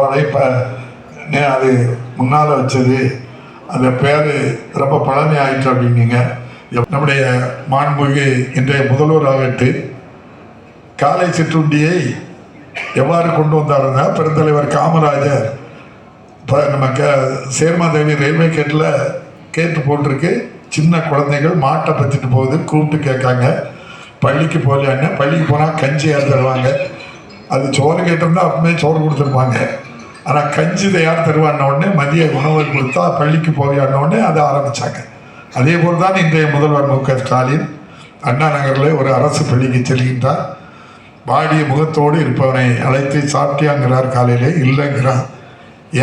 பாதை அது முன்னால் வச்சது அந்த பேர் ரொம்ப பழமை ஆயிற்று அப்படின்னீங்க. நம்முடைய மாண்புமிகு இன்றைய முதல்வர் ஆகட்டு காலை சிற்றுண்டியை எவ்வாறு கொண்டு வந்தாருன்னா, பெருந்தலைவர் காமராஜர் இப்போ நம்ம சேர்மாதேவி ரயில்வே கேட்டில் கேட்டு போட்டிருக்கு. சின்ன குழந்தைகள் மாட்டை பற்றிட்டு போகுது, கூப்பிட்டு கேட்காங்க பள்ளிக்கு போகலையான்னு. பள்ளிக்கு போனால் கஞ்சி யார் தருவாங்க? அது சோறு கேட்டிருந்தா அப்பவே சோறு கொடுத்துருப்பாங்க. ஆனால் கஞ்சி யார் தருவான உடனே மதிய உணவு கொடுத்தா பள்ளிக்கு போகையான உடனே அதை ஆரம்பித்தாங்க. அதே போல் தான் இன்றைய முதல்வர் மு க ஸ்டாலின் அண்ணா நகரில் ஒரு அரசு பள்ளிக்கு செல்கின்றார். வாடிய முகத்தோடு இருப்பவனை அழைத்து சாப்பிட்டியாங்கிறார். காலையில் இல்லைங்கிறான்.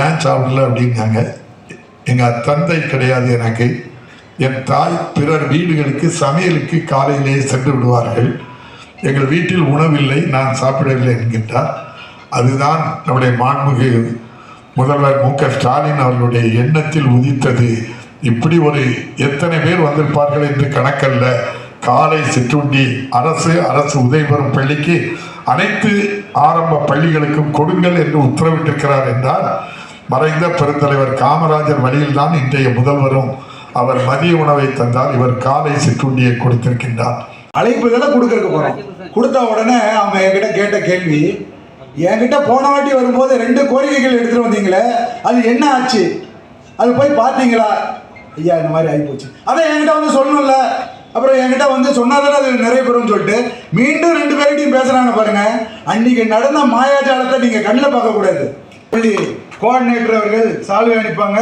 ஏன் சாப்பிடல அப்படிங்காங்க. எங்கள் தந்தை கிடையாது எனக்கு. என் தாய் பிறர் வீடுகளுக்கு சமையலுக்கு காலையிலேயே சென்று விடுவார்கள். எங்கள் வீட்டில் உணவில்லை, நான் சாப்பிடவில்லை என்கின்றார். அதுதான் நம்முடைய மாண்புமிகு முதல்வர் மு க ஸ்டாலின் அவர்களுடைய எண்ணத்தில் உதித்தது. இப்படி ஒரு எத்தனை பேர் வந்திருப்பார்கள் என்று கணக்கல்ல. காலை சிற்றுண்டி அரசு உதவி பெறும் பள்ளிக்கு அனைத்து ஆரம்ப பள்ளிகளுக்கும் கொடுங்கள் என்று உத்தரவிட்டிருக்கிறார் என்றால், மறைந்த பெருந்தலைவர் காமராஜர் வழியில் தான் இன்றைய முதல்வரும் அவர் மதிய உணவை தந்தால் இவர் காலை சிற்றுண்டியை கொடுத்திருக்கின்றார். அழைப்புகளை கொடுக்கறதுக்கு போறோம். கொடுத்த உடனே அவங்க என்கிட்ட கேட்ட கேள்வி, என்கிட்ட போன வாட்டி வரும்போது 2 கோரிக்கைகள் எடுத்துட்டு வந்தீங்களே, அது என்ன ஆச்சு? அது போய் பார்த்தீங்களா? ஐயா இந்த மாதிரி ஆகிப்போச்சு. அதை என்கிட்ட வந்து சொல்லணும்ல. அப்புறம் என்கிட்ட வந்து சொன்னாதானே அது நிறைய பேரும்னு சொல்லிட்டு மீண்டும் 2 பேர்கிட்டையும் பேசுறாங்க பாருங்க. அன்னைக்கு நடந்த மாயாஜாலத்தை நீங்க கண்ணில் பார்க்கக்கூடாது. பள்ளி கோஆர்டினேட்டர் அவர்கள் சால்வை அனுப்பாங்க.